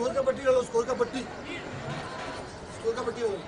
Score का पट्टी डालो, स्कोर का पट्टी डालो।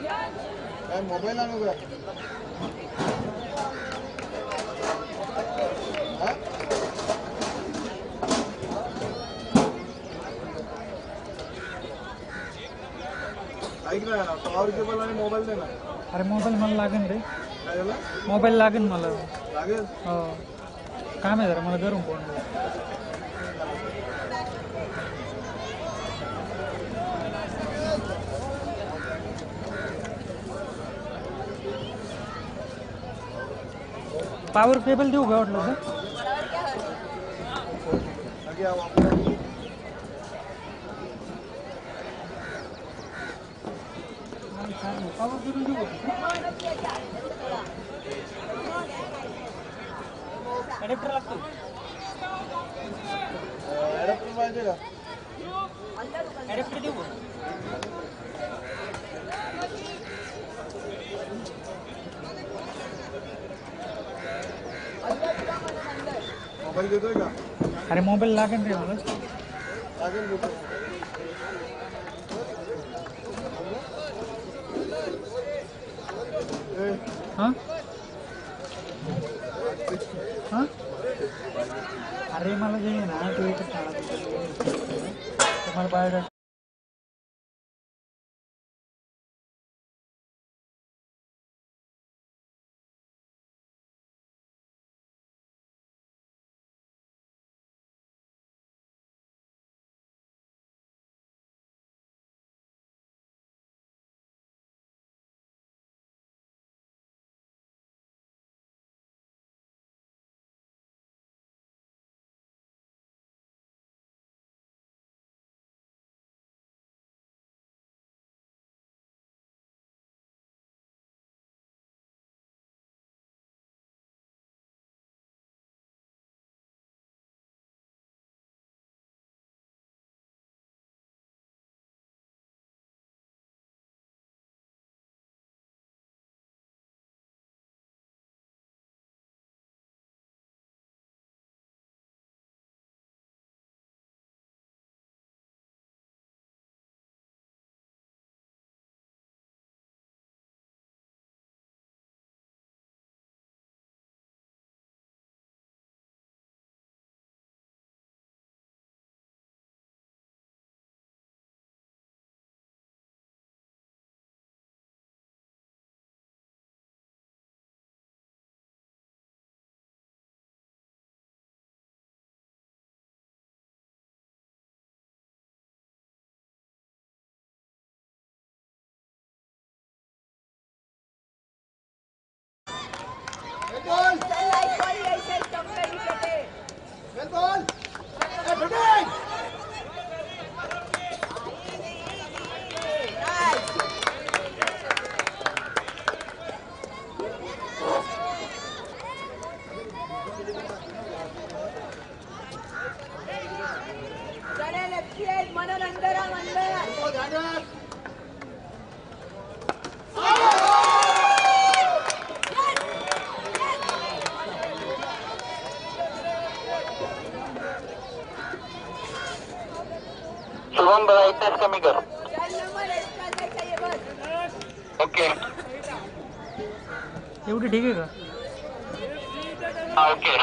काय मोबाईल आणू का? ऐक ना, पॉवर केबल आणि मोबाईल दे ना. अरे मोबाईल मला लागेल रे. काय झालं? मोबाईल लागेल मला. लागेल? हो. काम आहे जरा मला गरम फोन. पॉवर केबल देऊ का वाटलं तर? पॉवर केबल देऊ ॲडॅप्टर लागतो. ॲडॅप्टर पाहिजे का? ॲडॅप्टर देऊ का? मोबाईल देतोय का? अरे मोबाईल लागेल रे मला. लागेल देतो. हां हां अरे मला जे आहे ना ते एकच मला बाहेर शुभम बघा इथेच कमी कर. ओके एवढी ठीक आहे का? हा okay.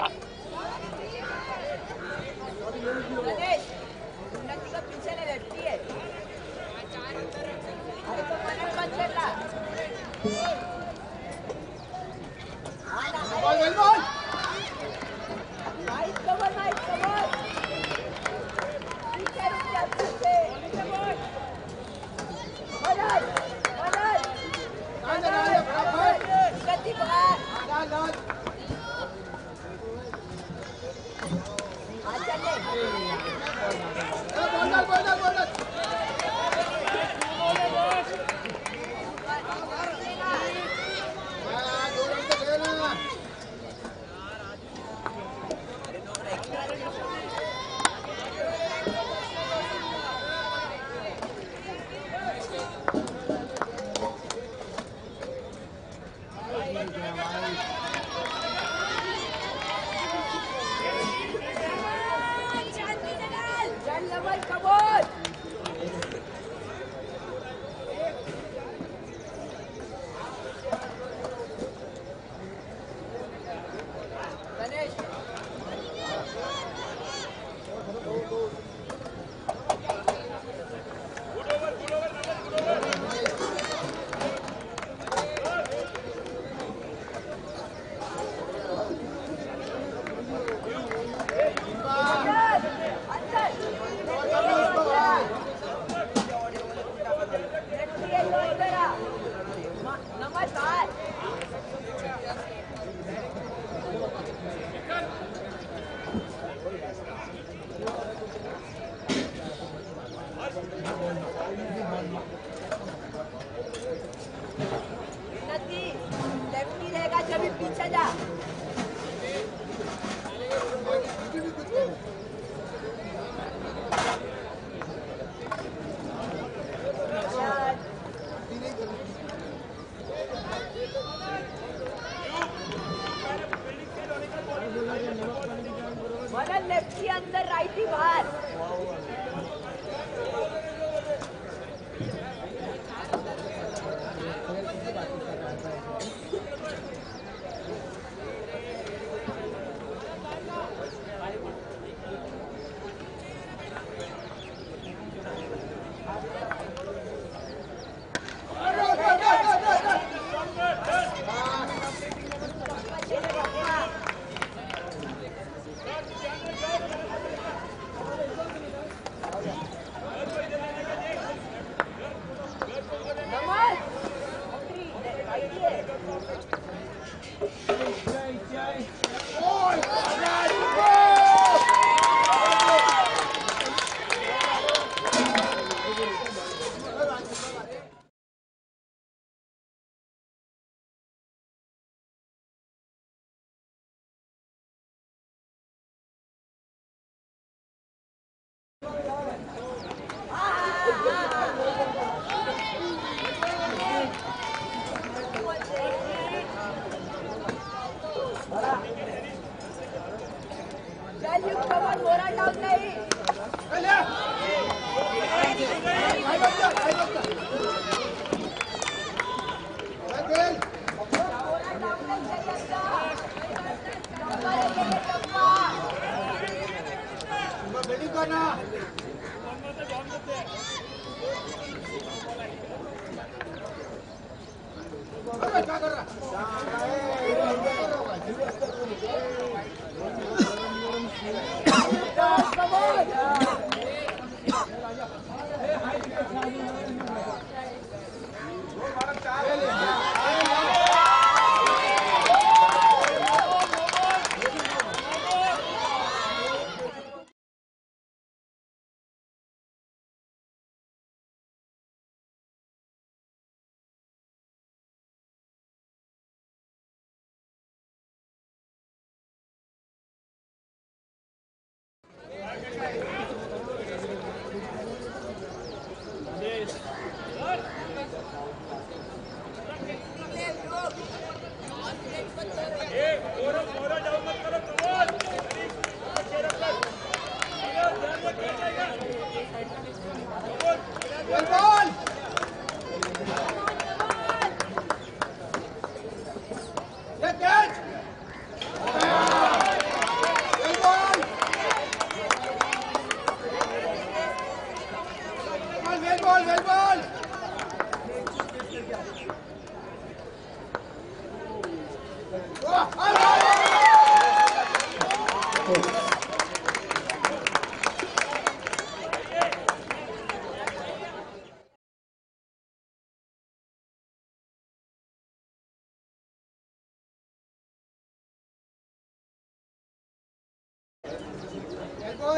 Very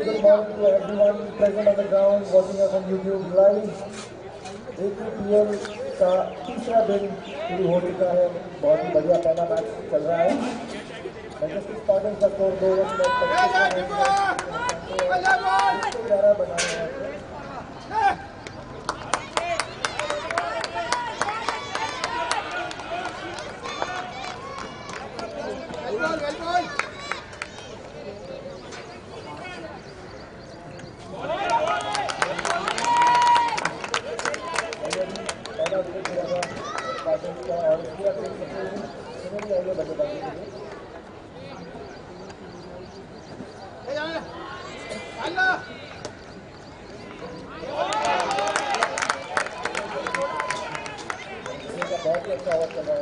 good morning to everyone present on the ground watching us on YouTube live. APPL का तीसरा दिन शुरू हो चुका है। बहुत ही बढ़िया पहला मैच चल रहा है। मैनचेस्टर स्पार्टन्स का स्कोर 2 ओवर में 11 बना है। बहुत ही अच्छा ओवर चल रहा है।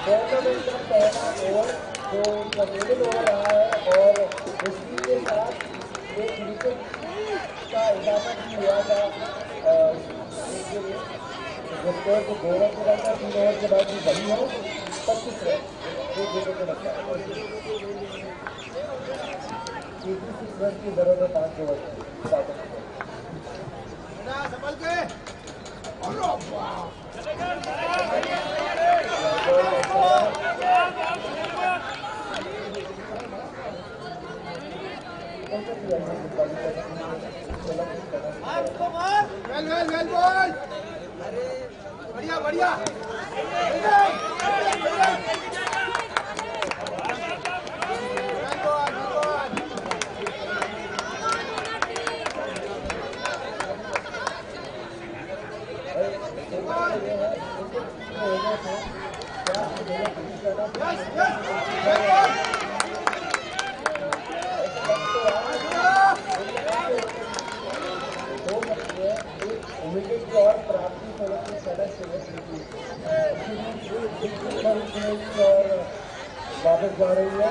टूर्नामेंट का पहला ओवर जो मिडिल ओवर रहा है और उसी के साथ एक विकेट का इजाफा भी हुआ था। स्कोर को गौरव के रहा था 3 ओवर के बाद भी बनी है 25 रन एक विकेट को लगता है। 86 रन की जरूरत है 5 ओवर बढ़िया बढ़िया और प्राप्ति और वापस जा रही है।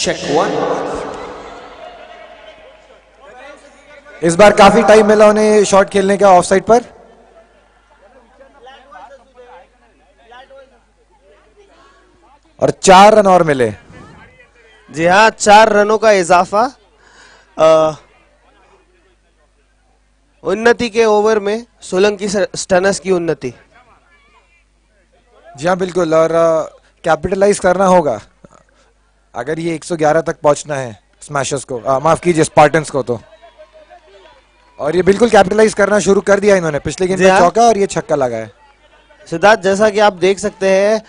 Check 1. इस बार काफी टाइम मिला उन्हें शॉट खेलने का ऑफ साइड पर और 4 रन और मिले। जी हाँ, 4 रनों का इजाफा उन्नति के ओवर में सोलंकी स्टनर्स की उन्नति। जी हाँ बिल्कुल, और कैपिटलाइज करना होगा अगर ये 111 तक पहुंचना है स्मैशर्स को, माफ कीजिए स्पार्टन्स को तो। और ये बिल्कुल कैपिटलाइज करना शुरू कर दिया इन्होंने। पिछले गेम में चौका और ये छक्का लगा है। सिद्धार्थ, जैसा कि आप देख सकते हैं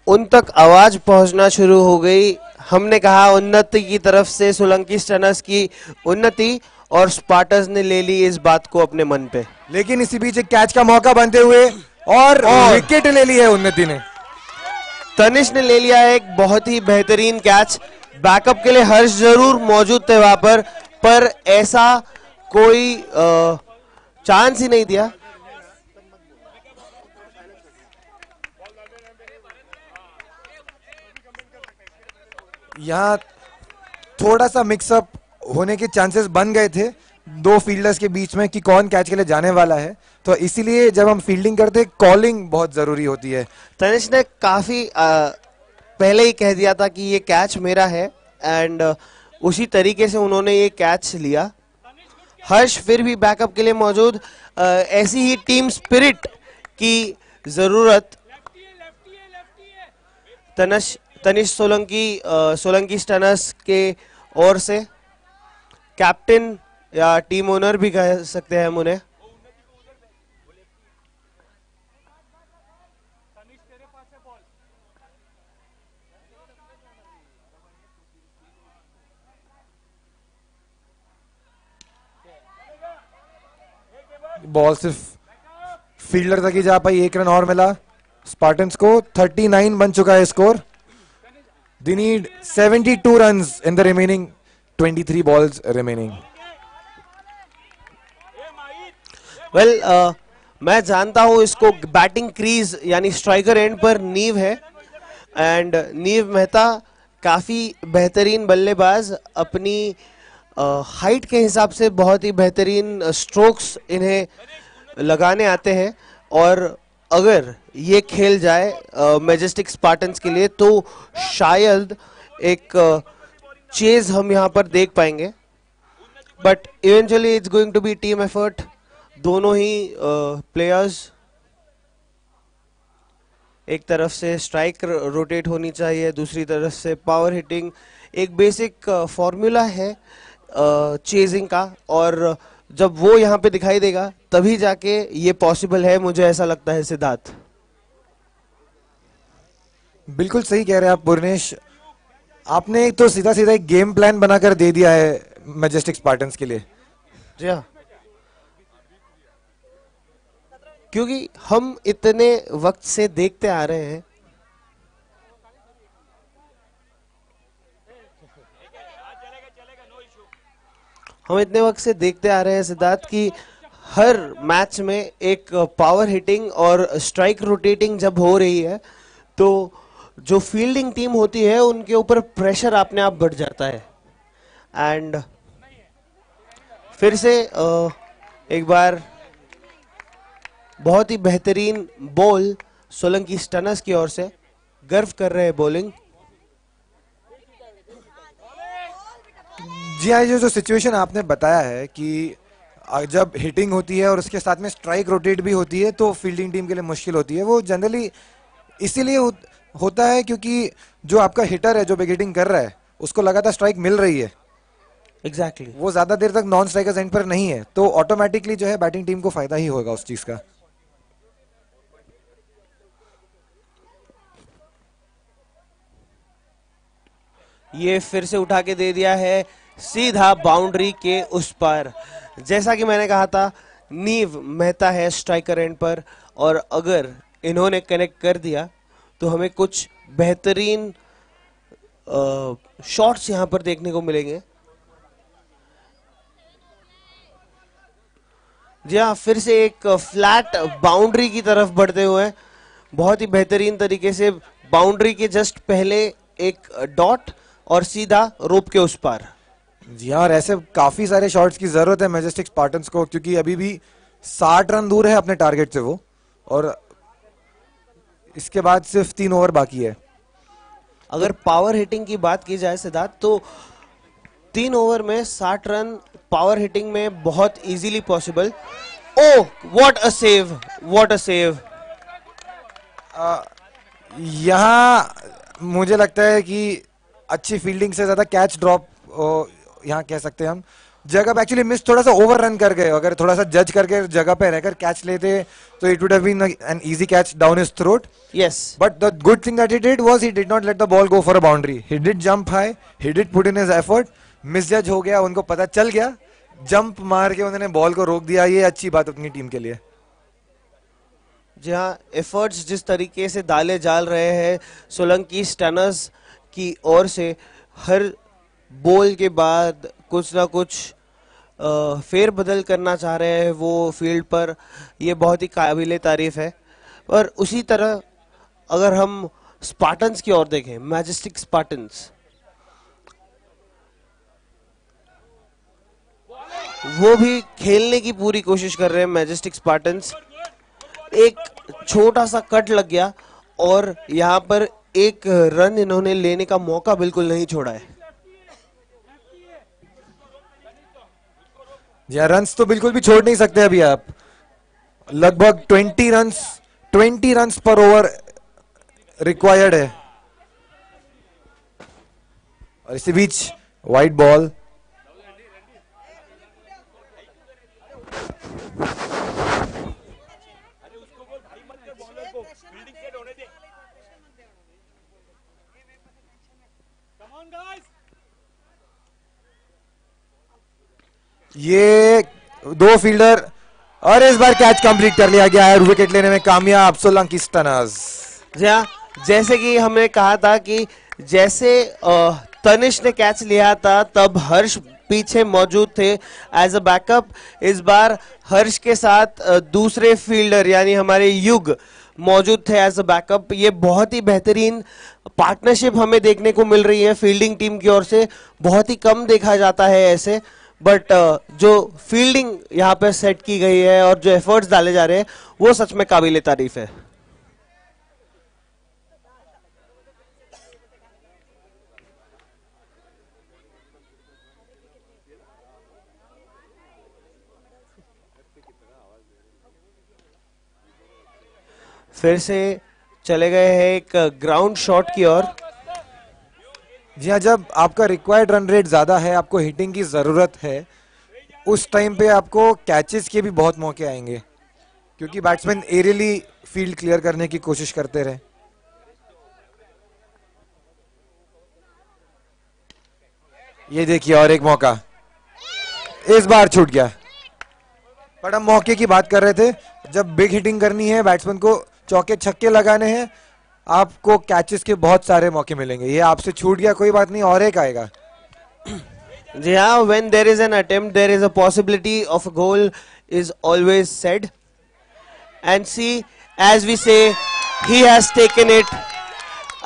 उन तक आवाज पहुंचना शुरू हो गई। हमने कहा उन्नति की तरफ से सोलंकी स्टनर्स की उन्नति, और स्पार्टन्स ने ले ली इस बात को अपने मन पे। लेकिन इसी बीच एक कैच का मौका बनते हुए और विकेट ले ली है उन्नति ने। तनिष ने ले लिया एक बहुत ही बेहतरीन कैच। बैकअप के लिए हर्ष जरूर मौजूद थे वहां पर ऐसा कोई चांस ही नहीं दिया। यहाँ थोड़ा सा मिक्सअप होने के चांसेस बन गए थे, दो फील्डर्स के बीच में कि कौन कैच के लिए जाने वाला है, तो इसीलिए जब हम फील्डिंग करते कॉलिंग बहुत जरूरी होती है। तनिष ने काफी पहले ही कह दिया था कि ये कैच मेरा है, एंड उसी तरीके से उन्होंने ये कैच लिया। हर्ष फिर भी बैकअप के लिए मौजूद। ऐसी ही टीम स्पिरिट की जरूरत तनिष सोलंकी स्टनर्स के ओर से। कैप्टन या टीम ओनर भी कह सकते हैं हम उन्हें। बॉल सिर्फ फील्डर तक ही जा पाई, 1 रन और मिला स्पार्टन्स को। 39 बन चुका है score. They need 72 runs in the remaining 23 balls remaining. Well मैं जानता हूं इसको बैटिंग क्रीज यानी स्ट्राइकर एंड पर नीव है, एंड नीव मेहता काफी बेहतरीन बल्लेबाज, अपनी हाइट के हिसाब से बहुत ही बेहतरीन स्ट्रोक्स इन्हें लगाने आते हैं। और अगर ये खेल जाए मैजेस्टिक स्पार्टन्स के लिए तो शायद एक चेज हम यहाँ पर देख पाएंगे, but eventually it's going to be team effort. दोनों ही प्लेयर्स, एक तरफ से स्ट्राइक रोटेट होनी चाहिए, दूसरी तरफ से पावर हिटिंग। एक बेसिक फॉर्मूला है चेजिंग का, और जब वो यहाँ पे दिखाई देगा तभी जाके ये पॉसिबल है, मुझे ऐसा लगता है सिद्धार्थ। बिल्कुल सही कह रहे हैं आप पूर्णेश। आपने एक तो सीधा सीधा एक गेम प्लान बनाकर दे दिया है मैजेस्टिक स्पार्टन्स के लिए। जी हाँ, क्योंकि हम इतने वक्त से देखते आ रहे हैं, सिद्धार्थ की हर मैच में एक पावर हिटिंग और स्ट्राइक रोटेटिंग जब हो रही है तो जो फील्डिंग टीम होती है उनके ऊपर प्रेशर अपने आप बढ़ जाता है। एंड फिर से एक बार बहुत ही बेहतरीन बॉल सोलंकी स्टनर्स की ओर से, गर्व कर रहे हैं बॉलिंग। जी हाँ, जो सिचुएशन आपने बताया है कि जब हिटिंग होती है और उसके साथ में स्ट्राइक रोटेट भी होती है तो फील्डिंग टीम के लिए मुश्किल होती है। वो जनरली इसीलिए होता है क्योंकि जो आपका हिटर है, जो बिग हिटिंग कर रहा है, उसको लगातार स्ट्राइक मिल रही है। एग्जैक्टली वो ज्यादा देर तक नॉन स्ट्राइकर्स एंड पर नहीं है, तो ऑटोमेटिकली जो है बैटिंग टीम को फायदा ही होगा उस चीज का। ये फिर से उठा के दे दिया है सीधा बाउंड्री के उस पार। जैसा कि मैंने कहा था, नीव मेहता है स्ट्राइकर एंड पर, और अगर इन्होंने कनेक्ट कर दिया तो हमें कुछ बेहतरीन शॉट्स यहां पर देखने को मिलेंगे। जी हाँ, फिर से एक फ्लैट बाउंड्री की तरफ बढ़ते हुए बहुत ही बेहतरीन तरीके से बाउंड्री के जस्ट पहले एक डॉट और सीधा रोप के उस पार। जी हाँ, और ऐसे काफी सारे शॉट्स की जरूरत है मैजेस्टिक स्पार्टन्स को, क्योंकि अभी भी 60 रन दूर है अपने टारगेट से वो, और इसके बाद सिर्फ 3 ओवर बाकी है। अगर पावर हिटिंग की बात की जाए सिद्धार्थ, तो 3 ओवर में 60 रन पावर हिटिंग में बहुत easily possible. Oh what a save, what a save. यहाँ मुझे लगता है कि अच्छी फील्डिंग से ज्यादा कैच ड्रॉप यहाँ कह सकते हैं हम। जगह पे एक्चुअली मिस, थोड़ा सा ओवर रन कर गए। अगर थोड़ा सा जज करके जगह पे रहकर कैच लेते तो it would have been an easy catch down his throat. Yes, but the good thing that he did was he did not let the ball go for a boundary. He did jump high, he did put in his effort. Misjudge हो गया, उनको पता चल गया, jump मार के उन्होंने ball को रोक दिया। ये अच्छी बात अपनी टीम के लिए। जी हाँ, एफर्ट्स जिस तरीके से डाले जा रहे हैं सोलंकी स्टनर्स की ओर से, हर बॉल के बाद कुछ ना कुछ फेर बदल करना चाह रहे हैं वो फील्ड पर, ये बहुत ही काबिले तारीफ है। और उसी तरह अगर हम स्पार्टन्स की ओर देखें, मैजेस्टिक स्पार्टन्स, वो भी खेलने की पूरी कोशिश कर रहे हैं मैजेस्टिक स्पार्टन्स। एक छोटा सा कट लग गया और यहाँ पर एक रन इन्होंने लेने का मौका बिल्कुल नहीं छोड़ा है। या रन्स तो बिल्कुल भी छोड़ नहीं सकते अभी आप। लगभग 20 रन्स पर ओवर रिक्वायर्ड है। और इसी बीच वाइड बॉल। ये दो फील्डर और इस बार कैच कंप्लीट कर लिया गया है। विकेट लेने में कामयाब सोलंकी स्टनर्स। जी हाँ, जैसे कि हमने कहा था कि जैसे तनिष ने कैच लिया था तब हर्ष पीछे मौजूद थे एज अ बैकअप। इस बार हर्ष के साथ दूसरे फील्डर यानी हमारे युग मौजूद थे एज अ बैकअप। ये बहुत ही बेहतरीन पार्टनरशिप हमें देखने को मिल रही है फील्डिंग टीम की ओर से। बहुत ही कम देखा जाता है ऐसे, बट जो फील्डिंग यहाँ पे सेट की गई है और जो एफर्ट्स डाले जा रहे हैं वो सच में काबिले तारीफ है। फिर से चले गए हैं एक ग्राउंड शॉट की ओर। जी हाँ, जब आपका रिक्वायर्ड रन रेट ज्यादा है, आपको हिटिंग की जरूरत है, उस टाइम पे आपको कैचेस के भी बहुत मौके आएंगे क्योंकि बैट्समैन एरियली फील्ड क्लियर करने की कोशिश करते रहे। ये देखिए और एक मौका इस बार छूट गया। पर हम मौके की बात कर रहे थे। जब बिग हिटिंग करनी है, बैट्समैन को चौके छक्के लगाने हैं, आपको कैचेस के बहुत सारे मौके मिलेंगे। ये आपसे छूट गया, कोई बात नहीं, और एक आएगा। जी हाँ, when there is an attempt, there is a possibility of a goal is always said. And see, as we say, he has taken it.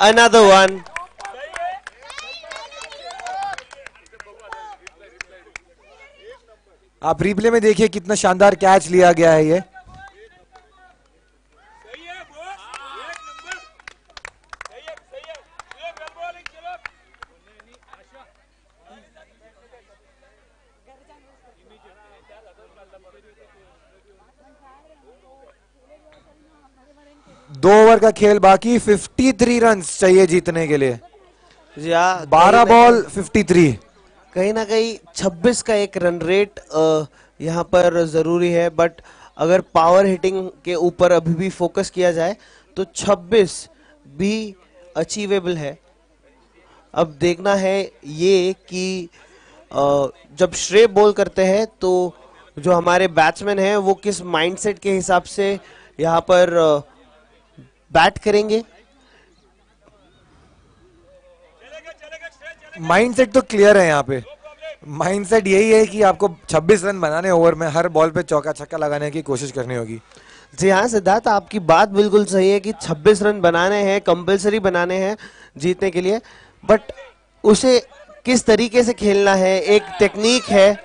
Another one. आप रिप्ले में देखिए कितना शानदार कैच लिया गया है ये। दो ओवर का खेल बाकी, 53 रन चाहिए जीतने के लिए। जी हाँ, 12 बॉल 53। कहीं ना कहीं 26 का एक रन रेट यहाँ पर जरूरी है, बट अगर पावर हिटिंग के ऊपर अभी भी फोकस किया जाए तो 26 भी अचीवेबल है। अब देखना है ये कि जब श्रेय बॉल करते हैं तो जो हमारे बैट्समैन हैं वो किस माइंडसेट के हिसाब से यहाँ पर बैट करेंगे। माइंडसेट तो क्लियर है यहाँ पे। माइंडसेट यही है कि आपको 26 रन बनाने ओवर में, हर बॉल पे चौका छक्का लगाने की कोशिश करनी होगी। जी हाँ सिद्धार्थ, आपकी बात बिल्कुल सही है कि 26 रन बनाने हैं, कंपलसरी बनाने हैं जीतने के लिए, बट उसे किस तरीके से खेलना है, एक टेक्निक है।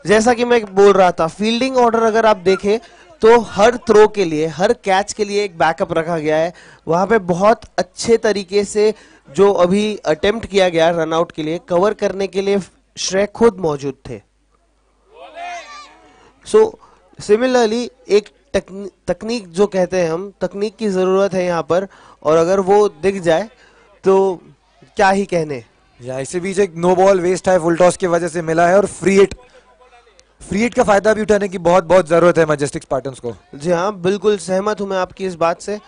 जैसा कि मैं बोल रहा था, फील्डिंग ऑर्डर अगर आप देखें तो हर थ्रो के लिए, हर कैच के लिए एक बैकअप रखा गया है। वहां पे बहुत अच्छे तरीके से जो अभी अटेम्प्ट किया गया रन आउट के लिए, कवर करने के लिए श्रेय खुद मौजूद थे। सो सिमिलरली एक तकनीक जो कहते हैं हम, तकनीक की जरूरत है यहाँ पर, और अगर वो दिख जाए तो क्या ही कहने। या इसी बीच एक नो बॉल वेस्ट है, फुल टॉस की वजह से मिला है, और फ्री हिट का फायदा भी उठाने की बहुत बहुत जरूरत है मैजेस्टिक स्पार्टन्स को। जी हाँ, बिल्कुल सहमत हूं मैं आपकी इस बात से।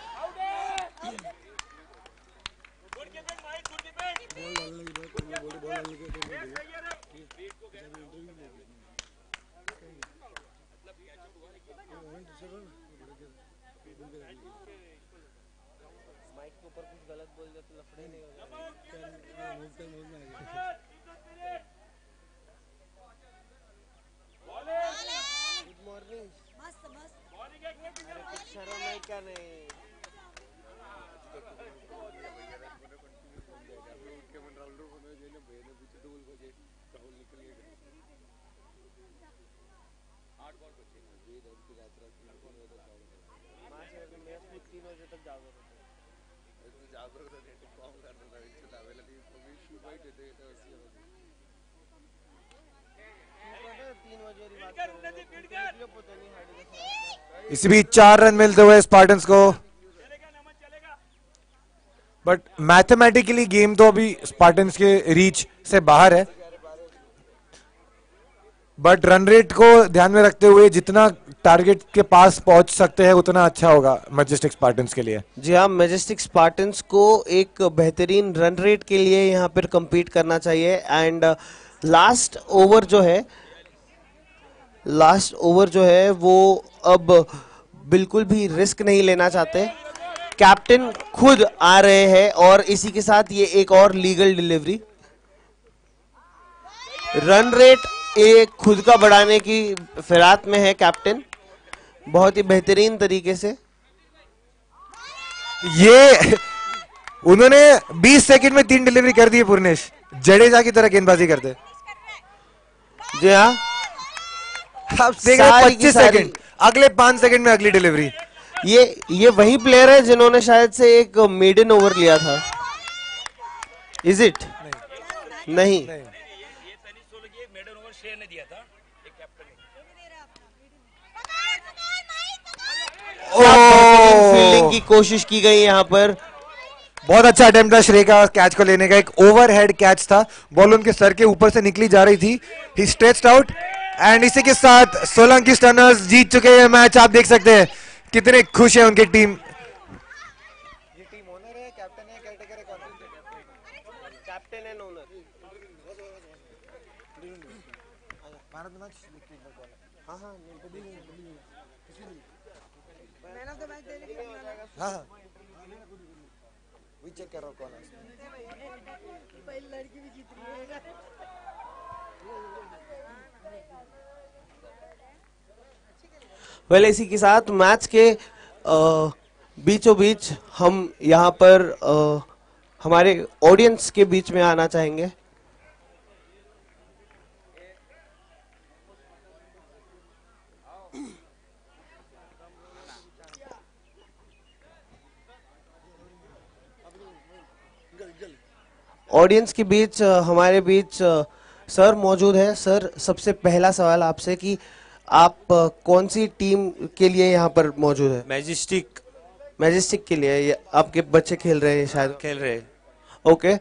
इसी बीच 4 रन मिलते हुए स्पार्टन्स को, बट मैथमेटिकली गेम तो अभी स्पार्टन्स के रीच से बाहर है, बट रन रेट को ध्यान में रखते हुए जितना टारगेट के पास पहुंच सकते हैं उतना अच्छा होगा मैजेस्टिक स्पार्टन्स के लिए। जी हाँ, मैजेस्टिक स्पार्टन्स को एक बेहतरीन रन रेट के लिए यहाँ पर compete करना चाहिए। एंड लास्ट ओवर जो है वो अब बिल्कुल भी रिस्क नहीं लेना चाहते। कैप्टन खुद आ रहे हैं और इसी के साथ ये एक और लीगल डिलीवरी। रन रेट एक खुद का बढ़ाने की फिराक में है कैप्टन, बहुत ही बेहतरीन तरीके से। ये उन्होंने 20 सेकंड में 3 डिलीवरी कर दी है पूर्णेश, जडेजा की तरह गेंदबाजी करते। जी हाँ, आप देख रहे हैं 25 सेकंड, अगले 5 सेकंड में अगली डिलीवरी। ये वही प्लेयर है जिन्होंने शायद से एक मेडन ओवर लिया था। Is it? नहीं। फील्डिंग की कोशिश की गई यहाँ पर। बहुत अच्छा अटेम्प्ट था श्रेय का कैच को लेने का, एक ओवरहेड कैच था, बॉल उनके सर के ऊपर से निकली जा रही थी। ही स्ट्रेच्ड आउट एंड इसी के साथ सोलंकी स्टनर्स जीत चुके हैं मैच। आप देख सकते हैं कितने खुश है उनकी टीम। ये टीम ओनर है, कैप्टन है, केयरटेकर है, कौन है? Captain and owner. हाँ हाँ, चेक कर रहा हूँ कौन है। वेल, इसी के साथ मैच के बीचों बीच हम यहाँ पर हमारे ऑडियंस के बीच में आना चाहेंगे। ऑडियंस के बीच हमारे बीच सर मौजूद है। सर, सबसे पहला सवाल आपसे कि आप कौन सी टीम के लिए यहाँ पर मौजूद है? मैजेस्टिक के लिए। ये आपके बच्चे खेल रहे हैं शायद? खेल रहे हैं। ओके।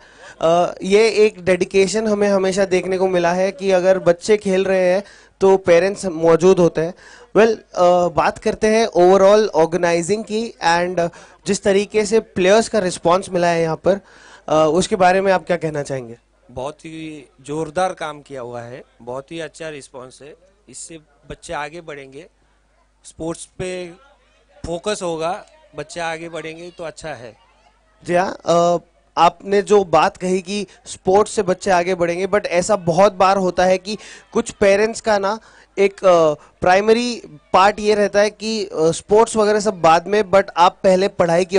ये एक डेडिकेशन हमें हमेशा देखने को मिला है कि अगर बच्चे खेल रहे हैं तो पेरेंट्स मौजूद होते हैं। वेल, बात करते हैं ओवरऑल ऑर्गेनाइजिंग की एंड जिस तरीके से प्लेयर्स का रिस्पांस मिला है यहाँ पर, उसके बारे में आप क्या कहना चाहेंगे? बहुत ही जोरदार काम किया हुआ है, बहुत ही अच्छा रिस्पांस है। इससे बच्चे आगे बढ़ेंगे, स्पोर्ट्स पे फोकस होगा, बच्चे आगे बढ़ेंगे तो अच्छा है। जी हाँ, आपने जो बात कही कि स्पोर्ट्स से बच्चे आगे बढ़ेंगे, बट ऐसा बहुत बार होता है कि कुछ पेरेंट्स का ना एक प्राइमरी पार्ट ये रहता है कि स्पोर्ट्स वगैरह सब बाद में, बट आप पहले पढ़ाई की